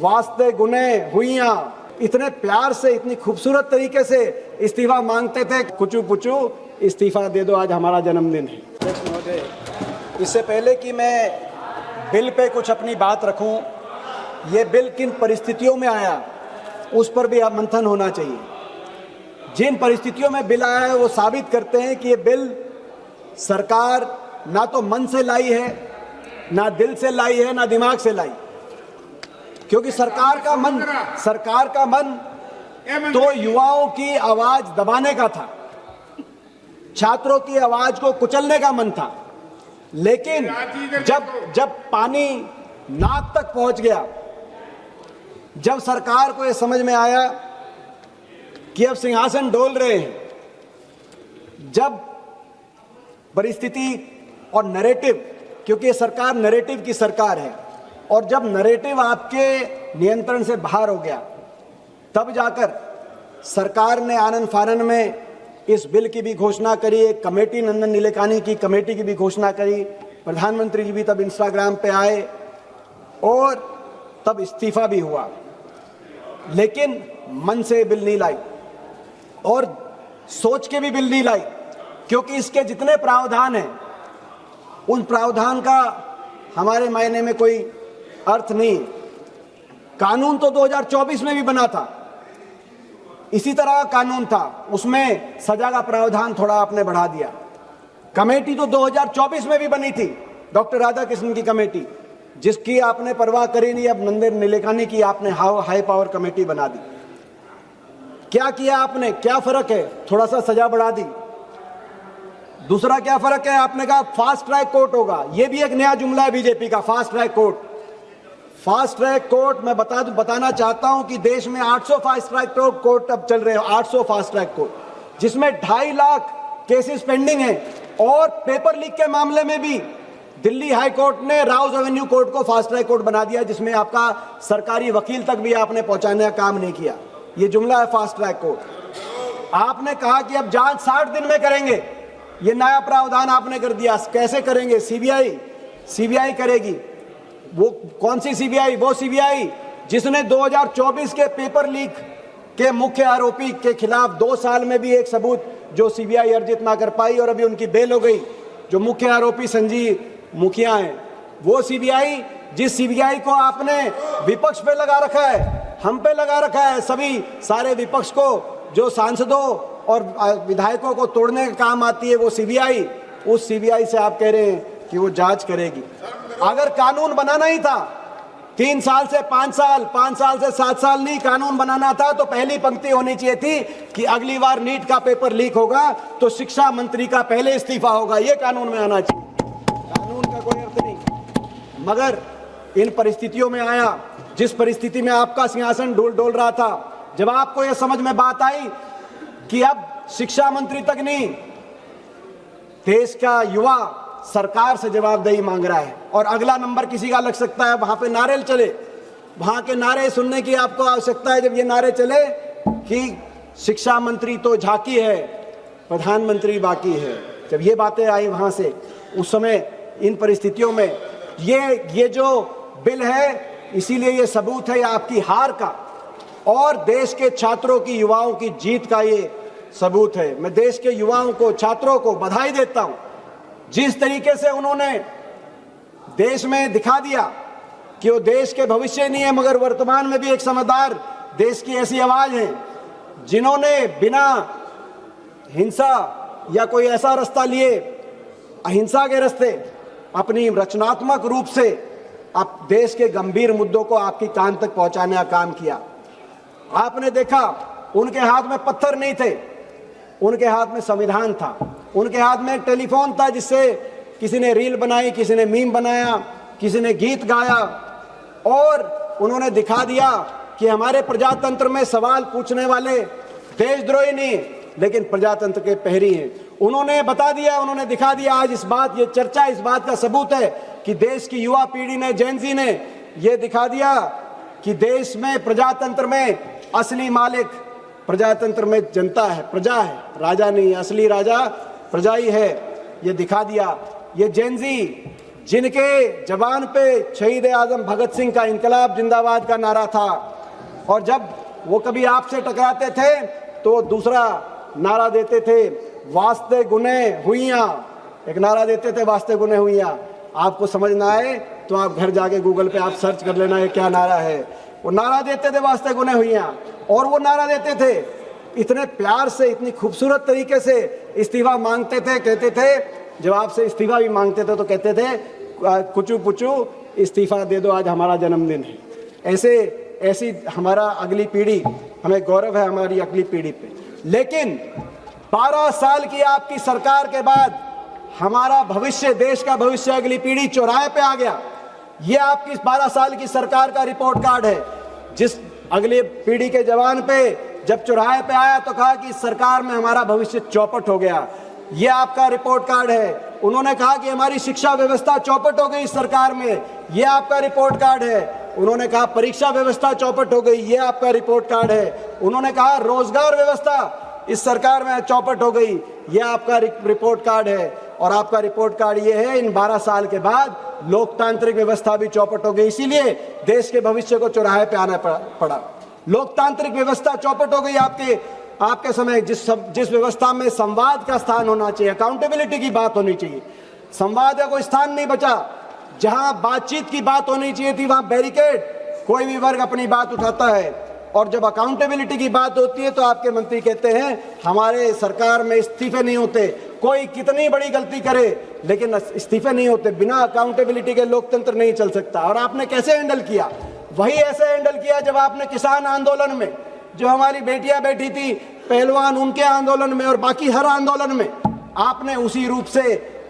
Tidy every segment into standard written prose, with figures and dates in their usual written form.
वास्ते गुने हुइयां, इतने प्यार से, इतनी खूबसूरत तरीके से इस्तीफा मांगते थे। कुचू पुचू इस्तीफा दे दो, आज हमारा जन्मदिन है। अध्यक्ष महोदय, इससे पहले कि मैं बिल पे कुछ अपनी बात रखूं, ये बिल किन परिस्थितियों में आया उस पर भी मंथन होना चाहिए। जिन परिस्थितियों में बिल आया है वो साबित करते हैं कि ये बिल सरकार ना तो मन से लाई है, ना दिल से लाई है, ना दिमाग से लाई। क्योंकि सरकार का मन तो युवाओं की आवाज दबाने का था, छात्रों की आवाज को कुचलने का मन था। लेकिन जब पानी नाक तक पहुंच गया, जब सरकार को यह समझ में आया कि अब सिंहासन डोल रहे हैं, जब परिस्थिति और नैरेटिव, क्योंकि ये सरकार नैरेटिव की सरकार है, और जब नैरेटिव आपके नियंत्रण से बाहर हो गया, तब जाकर सरकार ने आनन फानन में इस बिल की भी घोषणा करी। एक कमेटी, नंदन नीलेकानी की कमेटी की भी घोषणा करी। प्रधानमंत्री जी भी तब इंस्टाग्राम पे आए और तब इस्तीफा भी हुआ। लेकिन मन से बिल नहीं लाई और सोच के भी बिल नहीं लाई, क्योंकि इसके जितने प्रावधान हैं उन प्रावधान का हमारे मायने में कोई अर्थ नहीं। कानून तो 2024 में भी बना था, इसी तरह का कानून था, उसमें सजा का प्रावधान थोड़ा आपने बढ़ा दिया। कमेटी तो 2024 में भी बनी थी, डॉक्टर राधाकृष्णन की कमेटी, जिसकी आपने परवाह करी नहीं। अब नंदन नीलेकानी की आपने हाई पावर कमेटी बना दी। क्या किया आपने? क्या फर्क है? थोड़ा सा सजा बढ़ा दी। दूसरा क्या फर्क है? आपने कहा फास्ट ट्रैक कोर्ट होगा। यह भी एक नया जुमला है बीजेपी का, fast track court. Fast track court मैं बताना चाहता हूं कि देश में 800 फास्ट ट्रैक कोर्ट अब चल रहे हैं, 800 फास्ट ट्रैक कोर्ट, जिसमें 2.5 लाख केसेस पेंडिंग हैं। और पेपर लीक के मामले में भी दिल्ली हाई कोर्ट ने राउज एवेन्यू कोर्ट को फास्ट ट्रैक कोर्ट बना दिया, जिसमें आपका सरकारी वकील तक भी आपने पहुंचाने का काम नहीं किया। ये जुमला है फास्ट ट्रैक कोर्ट। आपने कहा कि अब जांच 60 दिन में करेंगे, ये नया प्रावधान आपने कर दिया। कैसे करेंगे? सीबीआई करेगी। वो कौन सी सीबीआई? वो सीबीआई जिसने 2024 के पेपर लीक के मुख्य आरोपी के खिलाफ 2 साल में भी एक सबूत जो सीबीआई अर्जित ना कर पाई और अभी उनकी बेल हो गई, जो मुख्य आरोपी संजीव मुखिया हैं। वो सीबीआई, जिस सीबीआई को आपने विपक्ष पे लगा रखा है, हम पे लगा रखा है, सभी सारे विपक्ष को, जो सांसदों और विधायकों को तोड़ने का काम आती है, वो सीबीआई, उस सीबीआई से आप कह रहे हैं कि वो जांच करेगी। अगर कानून बनाना ही था 3 साल से 5 साल, 5 साल से 7 साल नहीं, कानून बनाना था तो पहली पंक्ति होनी चाहिए थी कि अगली बार नीट का पेपर लीक होगा तो शिक्षा मंत्री का पहले इस्तीफा होगा। ये कानून में आना चाहिए, कानून का कोई अर्थ नहीं। मगर इन परिस्थितियों में आया, जिस परिस्थिति में आपका सिंहासन डोल रहा था, जब आपको यह समझ में बात आई कि अब शिक्षा मंत्री तक नहीं, देश का युवा सरकार से जवाबदेही मांग रहा है और अगला नंबर किसी का लग सकता है, वहां पे नारे चले, वहां के नारे सुनने की आपको आवश्यकता है। जब ये नारे चले कि शिक्षा मंत्री तो झांकी है, प्रधानमंत्री बाकी है, जब ये बातें आई वहां से, उस समय इन परिस्थितियों में ये जो बिल है, इसीलिए ये सबूत है आपकी हार का और देश के छात्रों की, युवाओं की जीत का ये सबूत है। मैं देश के युवाओं को, छात्रों को बधाई देता हूं, जिस तरीके से उन्होंने देश में दिखा दिया कि वो देश के भविष्य नहीं है, मगर वर्तमान में भी एक समझदार देश की ऐसी आवाज है जिन्होंने बिना हिंसा या कोई ऐसा रास्ता लिए, अहिंसा के रास्ते, अपनी रचनात्मक रूप से आप देश के गंभीर मुद्दों को आपकी कान तक पहुंचाने का काम किया। आपने देखा उनके हाथ में पत्थर नहीं थे, उनके हाथ में संविधान था, उनके हाथ में एक टेलीफोन था जिससे किसी ने रील बनाई, किसी ने मीम बनाया, किसी ने गीत गाया और उन्होंने दिखा दिया कि हमारे प्रजातंत्र में सवाल पूछने वाले देशद्रोही नहीं लेकिन प्रजातंत्र के प्रहरी हैं। उन्होंने बता दिया, उन्होंने दिखा दिया। आज ये चर्चा इस बात का सबूत है कि देश की युवा पीढ़ी ने, जेन ज़ी ने ये दिखा दिया कि देश में, प्रजातंत्र में असली मालिक, प्रजातंत्र में जनता है, प्रजा है, राजा नहीं। असली राजा प्रजा ही है, ये दिखा दिया। ये जेन ज़ी जिनके जबान पे शहीद आजम भगत सिंह का इनकलाब जिंदाबाद का नारा था, और जब वो कभी आपसे टकराते थे तो दूसरा नारा देते थे, वास्ते गुने हुइयां, एक नारा देते थे, वास्ते गुने हुइयां। आपको समझ ना आए तो आप घर जाके गूगल पे आप सर्च कर लेना ये क्या नारा है। वो नारा देते थे वास्ते गुने हुइयां, और वो नारा देते थे इतने प्यार से, इतनी खूबसूरत तरीके से इस्तीफा मांगते थे। कहते थे, जब आपसे इस्तीफा भी मांगते थे तो कहते थे, कुचू पुचू इस्तीफा दे दो, आज हमारा जन्मदिन है। ऐसी हमारा अगली पीढ़ी, हमें गौरव है हमारी अगली पीढ़ी पे। लेकिन 12 साल की आपकी सरकार के बाद हमारा भविष्य, देश का भविष्य, अगली पीढ़ी चौराहे पे आ गया। ये आपकी 12 साल की सरकार का रिपोर्ट कार्ड है। जिस अगली पीढ़ी के जवान पे जब चौराहे पे आया तो कहा कि सरकार में हमारा भविष्य चौपट हो गया। ये आपका रिपोर्ट कार्ड है। उन्होंने कहा कि हमारी शिक्षा व्यवस्था चौपट हो गई इस सरकार में, ये आपका रिपोर्ट कार्ड है। उन्होंने कहा परीक्षा व्यवस्था चौपट हो गई, ये आपका रिपोर्ट कार्ड है। उन्होंने कहा रोजगार व्यवस्था इस सरकार में चौपट हो गई, ये आपका रिपोर्ट कार्ड है। और आपका रिपोर्ट कार्ड ये है, इन 12 साल के बाद लोकतांत्रिक व्यवस्था भी चौपट हो गई, इसीलिए देश के भविष्य को चौराहे पे आना पड़ा। लोकतांत्रिक व्यवस्था चौपट हो गई आपके समय। जिस व्यवस्था में संवाद का स्थान होना चाहिए, अकाउंटेबिलिटी की बात होनी चाहिए, संवाद का कोई स्थान नहीं बचा। जहां बातचीत की बात होनी चाहिए थी वहां बैरिकेड, कोई भी वर्ग अपनी बात उठाता है। और जब अकाउंटेबिलिटी की बात होती है तो आपके मंत्री कहते हैं हमारे सरकार में इस्तीफे नहीं होते। कोई कितनी बड़ी गलती करे लेकिन इस्तीफे नहीं होते। बिना अकाउंटेबिलिटी के लोकतंत्र नहीं चल सकता। और आपने कैसे हैंडल किया? वही ऐसे हैंडल किया जब आपने किसान आंदोलन में, जो हमारी बेटियां बैठी थी पहलवान, उनके आंदोलन में और बाकी हर आंदोलन में, आपने उसी रूप से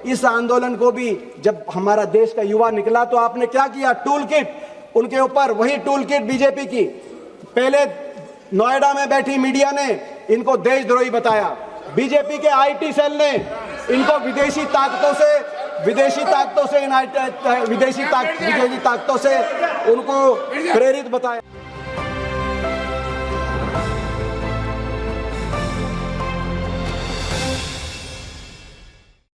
इस आंदोलन को भी, जब हमारा देश का युवा निकला तो आपने क्या किया? टूल किट उनके ऊपर, वही टूल किट बीजेपी की। पहले नोएडा में बैठी मीडिया ने इनको देशद्रोही बताया, बीजेपी के आईटी सेल ने इनको विदेशी ताकतों से उनको प्रेरित बताया।